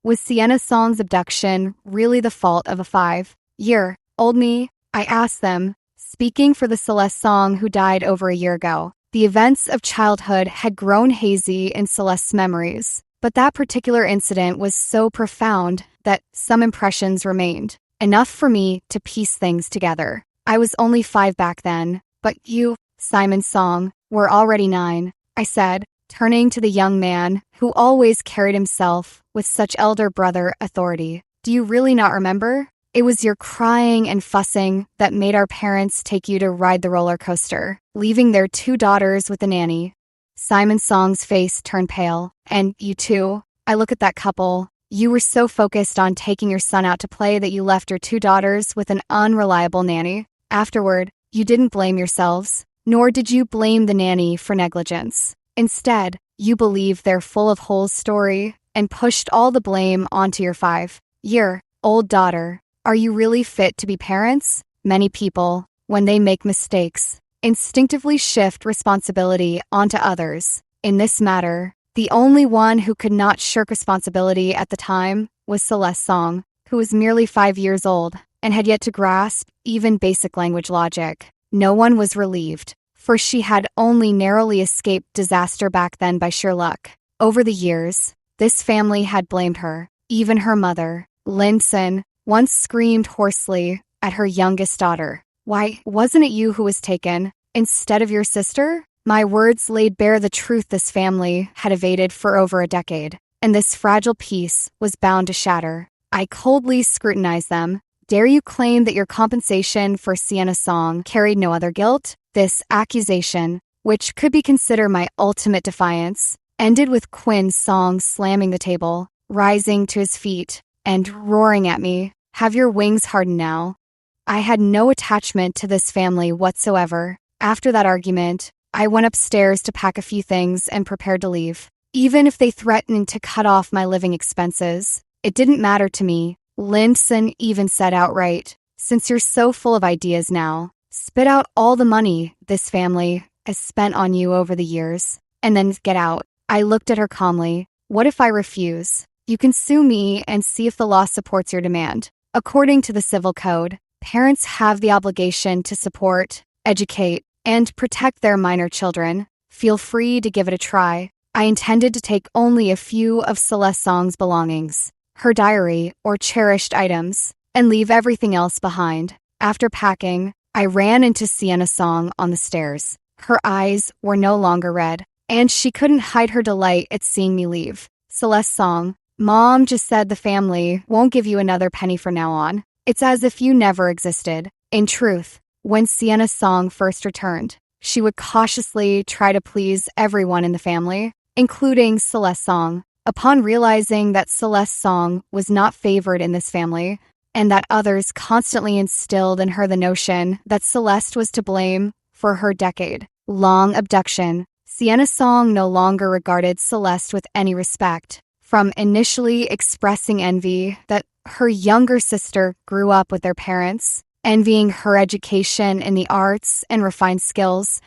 Was Sienna Song's abduction really the fault of a 5-year-old me? I asked them, speaking for the Celeste Song who died over a year ago. The events of childhood had grown hazy in Celeste's memories, but that particular incident was so profound that some impressions remained, enough for me to piece things together. I was only 5 back then, but you, Simon Song, were already 9, I said, turning to the young man who always carried himself with such elder brother authority. Do you really not remember? It was your crying and fussing that made our parents take you to ride the roller coaster, leaving their 2 daughters with a nanny. Simon Song's face turned pale. And you too. I look at that couple. You were so focused on taking your son out to play that you left your 2 daughters with an unreliable nanny. Afterward, you didn't blame yourselves, nor did you blame the nanny for negligence. Instead, you believed their full of holes story and pushed all the blame onto your 5-year-old daughter. Are you really fit to be parents? Many people, when they make mistakes, instinctively shift responsibility onto others. In this matter, the only one who could not shirk responsibility at the time was Celeste Song, who was merely 5 years old and had yet to grasp even basic language logic. No one was relieved, for she had only narrowly escaped disaster back then by sheer luck. Over the years, this family had blamed her. Even her mother, Linson, once screamed hoarsely at her youngest daughter. Why, wasn't it you who was taken, instead of your sister? My words laid bare the truth this family had evaded for over a decade, and this fragile piece was bound to shatter. I coldly scrutinized them. Dare you claim that your compensation for Sienna Song carried no other guilt? This accusation, which could be considered my ultimate defiance, ended with Quinn Song slamming the table, rising to his feet, and roaring at me. Have your wings hardened now? I had no attachment to this family whatsoever. After that argument, I went upstairs to pack a few things and prepared to leave. Even if they threatened to cut off my living expenses, it didn't matter to me. Linson even said outright, since you're so full of ideas now, spit out all the money this family has spent on you over the years, and then get out. I looked at her calmly. What if I refuse? You can sue me and see if the law supports your demand. According to the Civil Code, parents have the obligation to support, educate, and protect their minor children. Feel free to give it a try. I intended to take only a few of Celeste Song's belongings, her diary or cherished items, and leave everything else behind. After packing, I ran into Sienna Song on the stairs. Her eyes were no longer red, and she couldn't hide her delight at seeing me leave. Celeste Song, Mom just said the family won't give you another penny from now on. It's as if you never existed. In truth, when Sienna Song first returned, she would cautiously try to please everyone in the family, including Celeste Song. Upon realizing that Celeste Song was not favored in this family, and that others constantly instilled in her the notion that Celeste was to blame for her decade-long abduction, Sienna Song no longer regarded Celeste with any respect. From initially expressing envy that her younger sister grew up with their parents, envying her education in the arts and refined skills,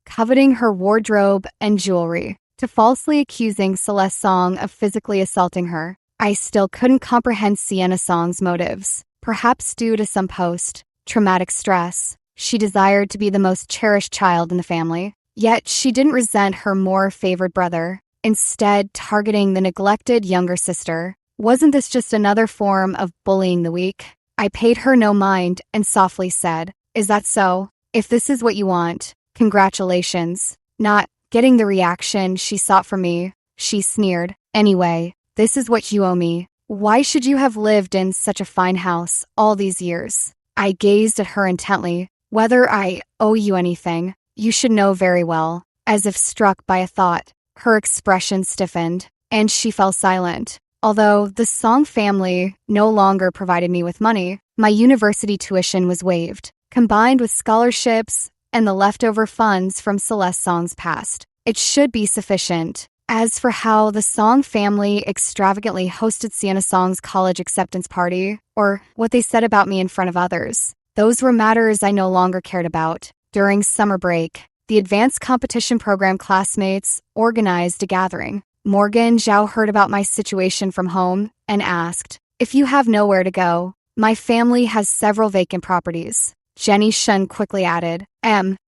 coveting her wardrobe and jewelry, to falsely accusing Celeste Song of physically assaulting her. I still couldn't comprehend Sienna Song's motives. Perhaps due to some post-traumatic stress, she desired to be the most cherished child in the family. Yet she didn't resent her more favored brother, instead targeting the neglected younger sister. Wasn't this just another form of bullying the weak? I paid her no mind and softly said, "Is that so? If this is what you want, congratulations." Not getting the reaction she sought from me, she sneered. "Anyway, this is what you owe me. Why should you have lived in such a fine house all these years?" I gazed at her intently. "Whether I owe you anything, you should know very well." As if struck by a thought, her expression stiffened, and she fell silent. Although the Song family no longer provided me with money, my university tuition was waived, combined with scholarships and the leftover funds from Celeste Song's past. It should be sufficient. As for how the Song family extravagantly hosted Sienna Song's college acceptance party, or what they said about me in front of others, those were matters I no longer cared about. During summer break, the advanced competition program classmates organized a gathering. Morgan Zhao heard about my situation from home and asked, "If you have nowhere to go, my family has several vacant properties." Jenny Shun quickly added,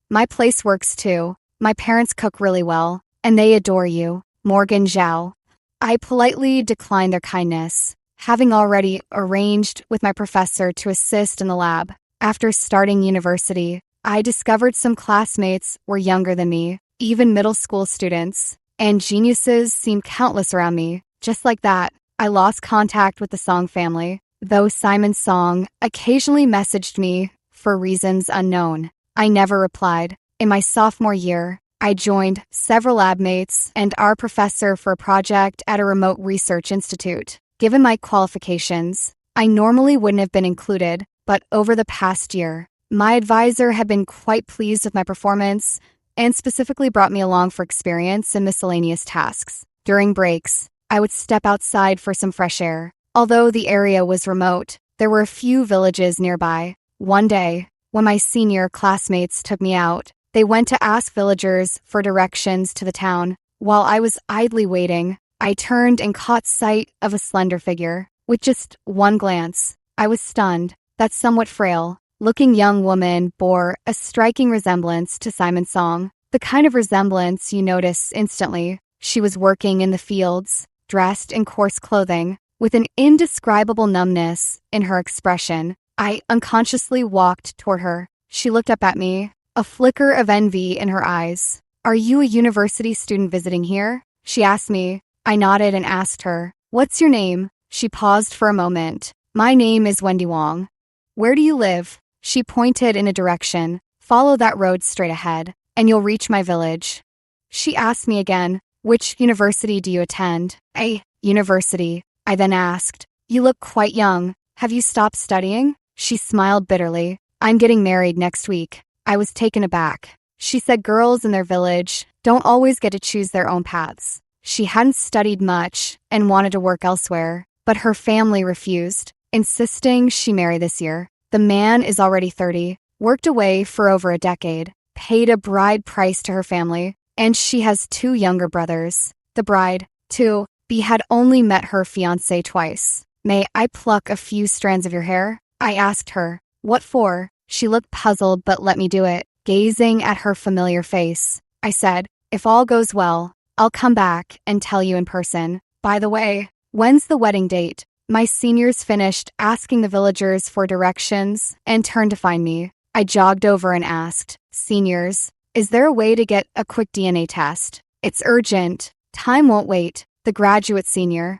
My place works too. My parents cook really well, and they adore you, Morgan Zhao." I politely declined their kindness, having already arranged with my professor to assist in the lab. After starting university, I discovered some classmates were younger than me, even middle school students, and geniuses seemed countless around me. Just like that, I lost contact with the Song family, though Simon Song occasionally messaged me for reasons unknown. I never replied. In my sophomore year, I joined several lab mates and our professor for a project at a remote research institute. Given my qualifications, I normally wouldn't have been included, but over the past year, my advisor had been quite pleased with my performance and specifically brought me along for experience in miscellaneous tasks. During breaks, I would step outside for some fresh air. Although the area was remote, there were a few villages nearby. One day, when my senior classmates took me out, they went to ask villagers for directions to the town. While I was idly waiting, I turned and caught sight of a slender figure. With just one glance, I was stunned. That somewhat frail, looking young woman bore a striking resemblance to Simon Song, the kind of resemblance you notice instantly. She was working in the fields, dressed in coarse clothing, with an indescribable numbness in her expression. I unconsciously walked toward her. She looked up at me, a flicker of envy in her eyes. "Are you a university student visiting here?" she asked me. I nodded and asked her, "What's your name?" She paused for a moment. "My name is Wendy Wong." "Where do you live?" She pointed in a direction. "Follow that road straight ahead, and you'll reach my village." She asked me again, "Which university do you attend?" "A university." I then asked, "You look quite young. Have you stopped studying?" She smiled bitterly. "I'm getting married next week." I was taken aback. She said girls in their village don't always get to choose their own paths. She hadn't studied much and wanted to work elsewhere, but her family refused, insisting she marry this year. The man is already 30, worked away for over a decade, paid a bride price to her family, and she has 2 younger brothers. The bride, too, had only met her fiancé twice. "May I pluck a few strands of your hair?" I asked her. "What for?" She looked puzzled but let me do it, gazing at her familiar face. I said, "If all goes well, I'll come back and tell you in person. By the way, when's the wedding date?" My seniors finished asking the villagers for directions and turned to find me. I jogged over and asked, "Seniors, is there a way to get a quick DNA test? It's urgent. Time won't wait." The graduate senior,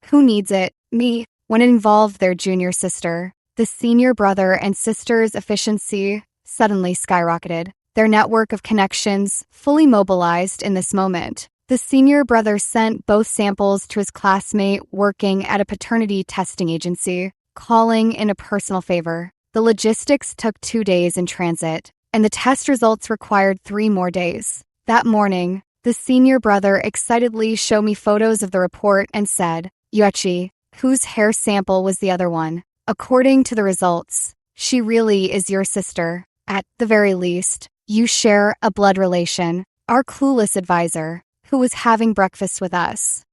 "Who needs it?" Me. When it involved their junior sister, the senior brother and sister's efficiency suddenly skyrocketed. Their network of connections fully mobilized in this moment. The senior brother sent both samples to his classmate working at a paternity testing agency, calling in a personal favor. The logistics took 2 days in transit, and the test results required 3 more days. That morning, the senior brother excitedly showed me photos of the report and said, "Yuechi, whose hair sample was the other one? According to the results, she really is your sister. At the very least, you share a blood relation." Our clueless advisor, who was having breakfast with us.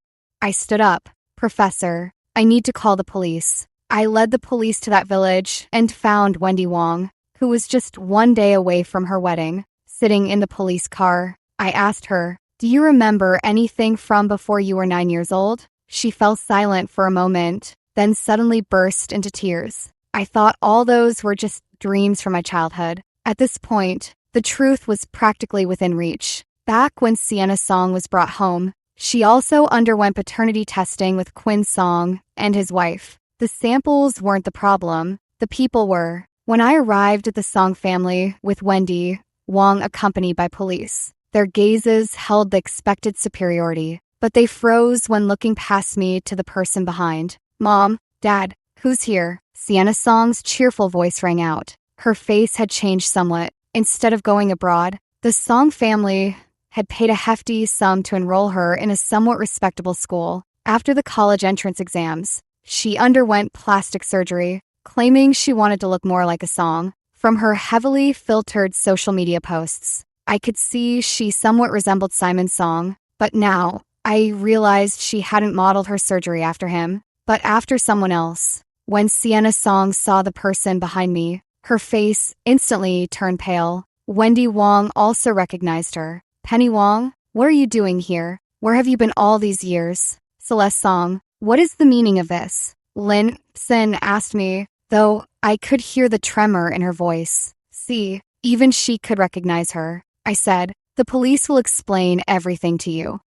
I stood up. "Professor, I need to call the police." I led the police to that village and found Wendy Wong, who was just 1 day away from her wedding, sitting in the police car. I asked her, "Do you remember anything from before you were 9 years old?" She fell silent for a moment, then suddenly burst into tears. I thought all those were just dreams from my childhood. At this point, the truth was practically within reach. Back when Sienna Song was brought home, she also underwent paternity testing with Quinn Song and his wife. The samples weren't the problem, the people were. When I arrived at the Song family with Wendy Wong accompanied by police, their gazes held the expected superiority, but they froze when looking past me to the person behind. "Mom, Dad, who's here?" Sienna Song's cheerful voice rang out. Her face had changed somewhat. Instead of going abroad, the Song family had paid a hefty sum to enroll her in a somewhat respectable school. After the college entrance exams, she underwent plastic surgery, claiming she wanted to look more like a song. From her heavily filtered social media posts, I could see she somewhat resembled Simon's song, but now I realized she hadn't modeled her surgery after him, but after someone else. When Sienna's song saw the person behind me, her face instantly turned pale. Wendy Wong also recognized her. Penny Wong, what are you doing here? Where have you been all these years? Celeste Song, what is the meaning of this? Lin Sin asked me, though I could hear the tremor in her voice. See, even she could recognize her. I said, the police will explain everything to you.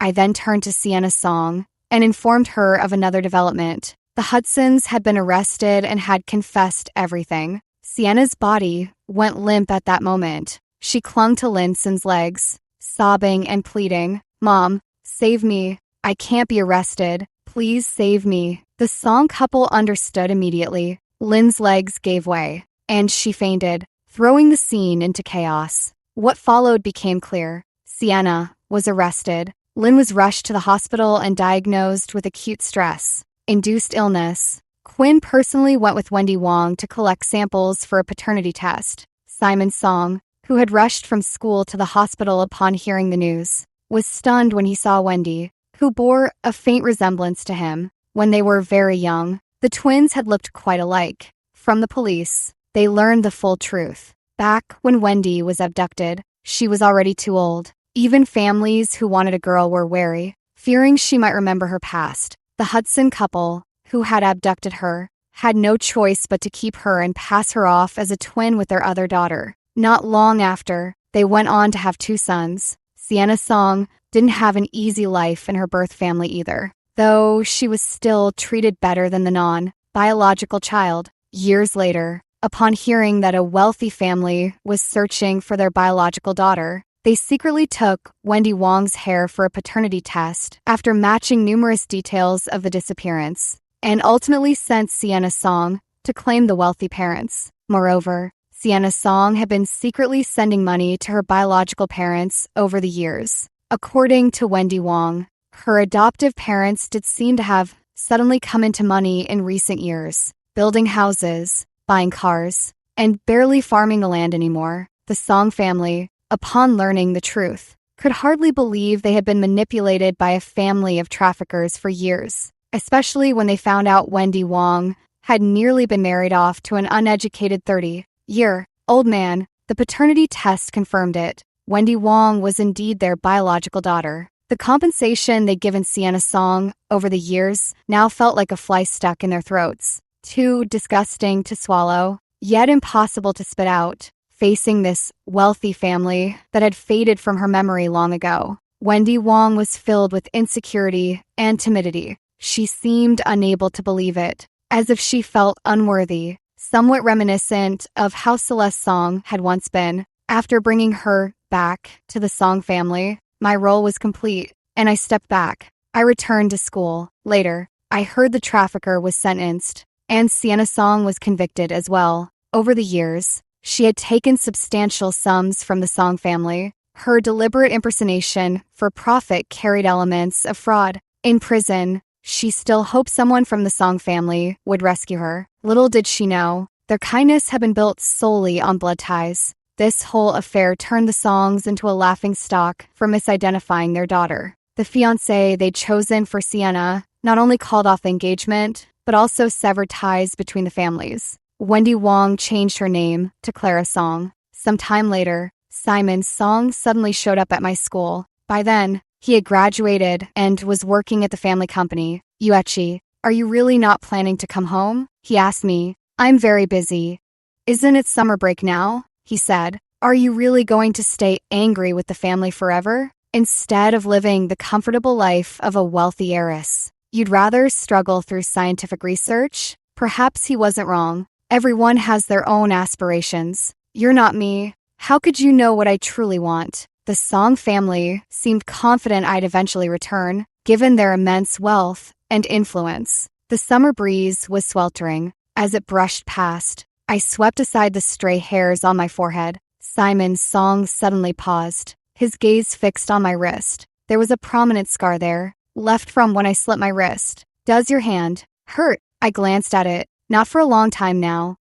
I then turned to Sienna's Song and informed her of another development. The Hudsons had been arrested and had confessed everything. Sienna's body went limp at that moment. She clung to Lindson's legs, sobbing and pleading, Mom, save me. I can't be arrested. Please save me. The Song couple understood immediately. Lynn's legs gave way, and she fainted, throwing the scene into chaos. What followed became clear. Sienna was arrested. Lynn was rushed to the hospital and diagnosed with acute stress-induced illness. Quinn personally went with Wendy Wong to collect samples for a paternity test. Simon Song, who had rushed from school to the hospital upon hearing the news, was stunned when he saw Wendy, who bore a faint resemblance to him. When they were very young, the twins had looked quite alike. From the police, they learned the full truth. Back when Wendy was abducted, she was already too old. Even families who wanted a girl were wary, fearing she might remember her past. The Hudson couple, who had abducted her, had no choice but to keep her and pass her off as a twin with their other daughter. Not long after, they went on to have 2 sons. Sienna Song didn't have an easy life in her birth family either, though she was still treated better than the non-biological child. Years later, upon hearing that a wealthy family was searching for their biological daughter, they secretly took Wendy Wong's hair for a paternity test after matching numerous details of the disappearance, and ultimately sent Sienna Song to claim the wealthy parents. Moreover, Sienna Song had been secretly sending money to her biological parents over the years. According to Wendy Wong, her adoptive parents did seem to have suddenly come into money in recent years, building houses, buying cars, and barely farming the land anymore. The Song family, upon learning the truth, could hardly believe they had been manipulated by a family of traffickers for years, especially when they found out Wendy Wong had nearly been married off to an uneducated 30-year-old man. The paternity test confirmed it. Wendy Wong was indeed their biological daughter. The compensation they'd given Sienna Song over the years now felt like a fly stuck in their throats, too disgusting to swallow, yet impossible to spit out. Facing this wealthy family that had faded from her memory long ago, Wendy Wong was filled with insecurity and timidity. She seemed unable to believe it, as if she felt unworthy, somewhat reminiscent of how Celeste Song had once been. After bringing her back to the Song family, my role was complete, and I stepped back. I returned to school. Later, I heard the trafficker was sentenced, and Sienna Song was convicted as well. Over the years, she had taken substantial sums from the Song family. Her deliberate impersonation for profit carried elements of fraud. In prison, she still hoped someone from the Song family would rescue her. Little did she know, their kindness had been built solely on blood ties. This whole affair turned the Songs into a laughingstock for misidentifying their daughter. The fiancé they'd chosen for Sienna not only called off the engagement, but also severed ties between the families. Wendy Wong changed her name to Clara Song. Some time later, Simon Song suddenly showed up at my school. By then, he had graduated and was working at the family company. Yuechi, are you really not planning to come home? He asked me. I'm very busy. Isn't it summer break now? He said. Are you really going to stay angry with the family forever? Instead of living the comfortable life of a wealthy heiress, you'd rather struggle through scientific research? Perhaps he wasn't wrong. Everyone has their own aspirations. You're not me. How could you know what I truly want? The Song family seemed confident I'd eventually return, given their immense wealth and influence. The summer breeze was sweltering. As it brushed past, I swept aside the stray hairs on my forehead. Simon Song suddenly paused, his gaze fixed on my wrist. There was a prominent scar there, left from when I slit my wrist. Does your hand hurt? I glanced at it. Not for a long time now.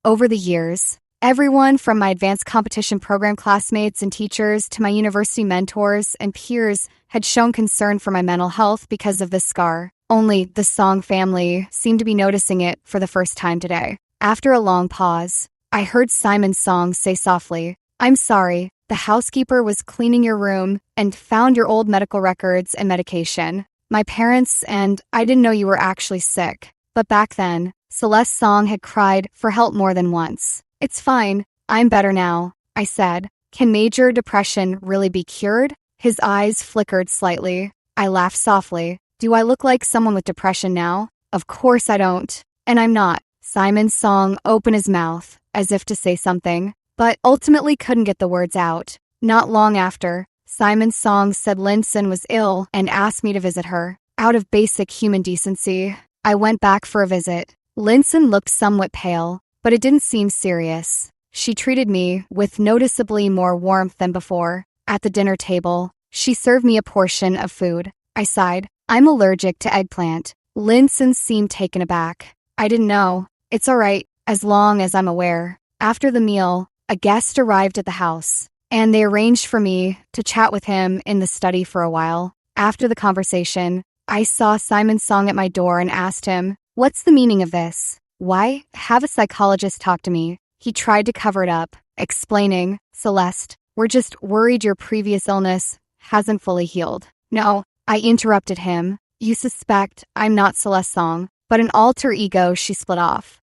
Over the years, everyone from my advanced competition program classmates and teachers to my university mentors and peers had shown concern for my mental health because of this scar. Only the Song family seemed to be noticing it for the first time today. After a long pause, I heard Simon Song say softly, "I'm sorry, the housekeeper was cleaning your room and found your old medical records and medication. My parents and I didn't know you were actually sick." But back then, Celeste Song had cried for help more than once. "It's fine, I'm better now," I said. "Can major depression really be cured?" His eyes flickered slightly. I laughed softly. "Do I look like someone with depression now?" "Of course I don't. And I'm not." Simon Song opened his mouth, as if to say something, but ultimately couldn't get the words out. Not long after, Simon Song said Linson was ill and asked me to visit her. Out of basic human decency, I went back for a visit. Linson looked somewhat pale, but it didn't seem serious. She treated me with noticeably more warmth than before. At the dinner table, she served me a portion of food. I sighed. "I'm allergic to eggplant." Linson seemed taken aback. "I didn't know. It's all right, as long as I'm aware." After the meal, a guest arrived at the house, and they arranged for me to chat with him in the study for a while. After the conversation, I saw Simon Song at my door and asked him, "What's the meaning of this? Why have a psychologist talk to me?" He tried to cover it up, explaining, "Celeste, we're just worried your previous illness hasn't fully healed." "No," I interrupted him. "You suspect I'm not Celeste Song, but an alter ego she split off."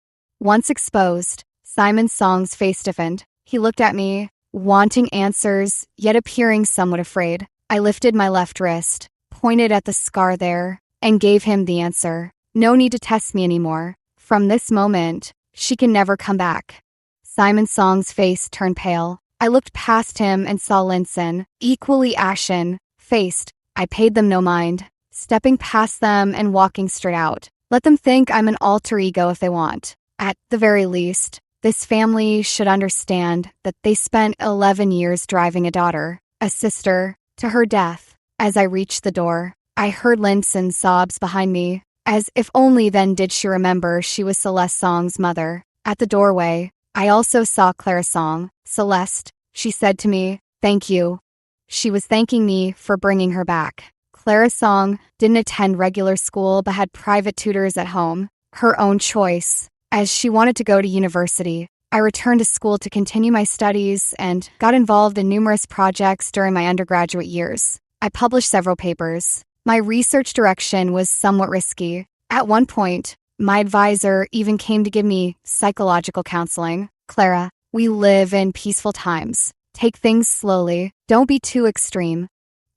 Once exposed, Simon Song's face stiffened. He looked at me, wanting answers, yet appearing somewhat afraid. I lifted my left wrist, pointed at the scar there, and gave him the answer. "No need to test me anymore. From this moment, she can never come back." Simon Song's face turned pale. I looked past him and saw Linson, equally ashen-faced. I paid them no mind, stepping past them and walking straight out. Let them think I'm an alter ego if they want. At the very least, this family should understand that they spent 11 years driving a daughter, a sister, to her death. As I reached the door, I heard Linson's sobs behind me, as if only then did she remember she was Celeste Song's mother. At the doorway, I also saw Clara Song. "Celeste," she said to me, "thank you." She was thanking me for bringing her back. Clara Song didn't attend regular school but had private tutors at home. Her own choice, as she wanted to go to university. I returned to school to continue my studies and got involved in numerous projects during my undergraduate years. I published several papers. My research direction was somewhat risky. At one point, my advisor even came to give me psychological counseling. "Clara, we live in peaceful times. Take things slowly. Don't be too extreme."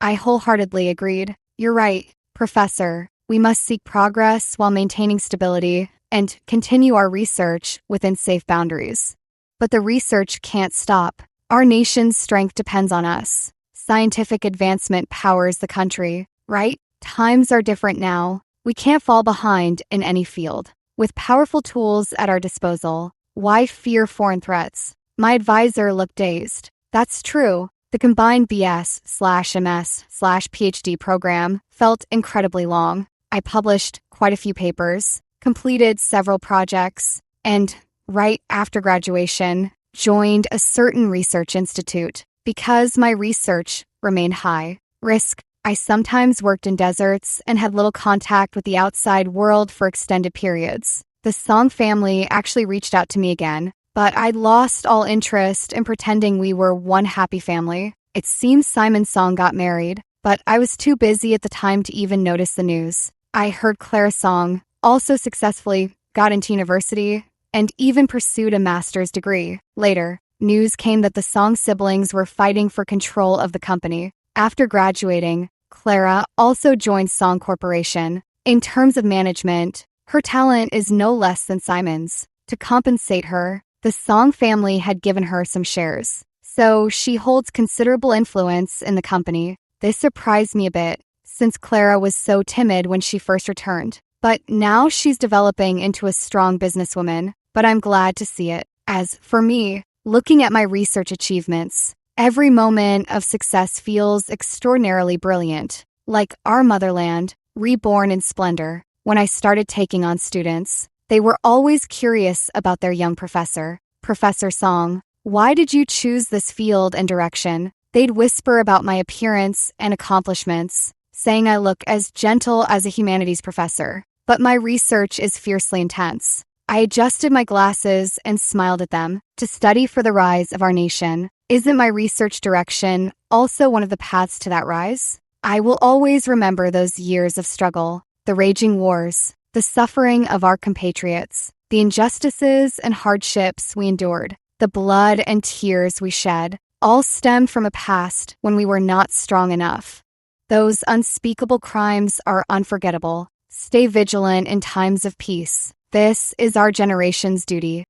I wholeheartedly agreed. "You're right, Professor. We must seek progress while maintaining stability and continue our research within safe boundaries." But the research can't stop. Our nation's strength depends on us. Scientific advancement powers the country, right? Times are different now. We can't fall behind in any field. With powerful tools at our disposal, why fear foreign threats? My advisor looked dazed. That's true. The combined BS/MS/PhD program felt incredibly long. I published quite a few papers, completed several projects, and right after graduation, joined a certain research institute. Because my research remained high risk, I sometimes worked in deserts and had little contact with the outside world for extended periods. The Song family actually reached out to me again, but I'd lost all interest in pretending we were one happy family. It seems Simon Song got married, but I was too busy at the time to even notice the news. I heard Clara Song also successfully got into university and even pursued a master's degree. Later, news came that the Song siblings were fighting for control of the company. After graduating, Clara also joined Song Corporation. In terms of management, her talent is no less than Simon's. To compensate her, the Song family had given her some shares, so she holds considerable influence in the company. This surprised me a bit, since Clara was so timid when she first returned. But now she's developing into a strong businesswoman, but I'm glad to see it. As for me, looking at my research achievements, Every moment of success feels extraordinarily brilliant, like our motherland, reborn in splendor. When I started taking on students, they were always curious about their young professor. Professor Song, why did you choose this field and direction? They'd whisper about my appearance and accomplishments, saying I look as gentle as a humanities professor. But my research is fiercely intense. I adjusted my glasses and smiled at them. To study for the rise of our nation. Isn't my research direction also one of the paths to that rise? I will always remember those years of struggle, the raging wars, the suffering of our compatriots, the injustices and hardships we endured, the blood and tears we shed, all stemmed from a past when we were not strong enough. Those unspeakable crimes are unforgettable. Stay vigilant in times of peace. This is our generation's duty.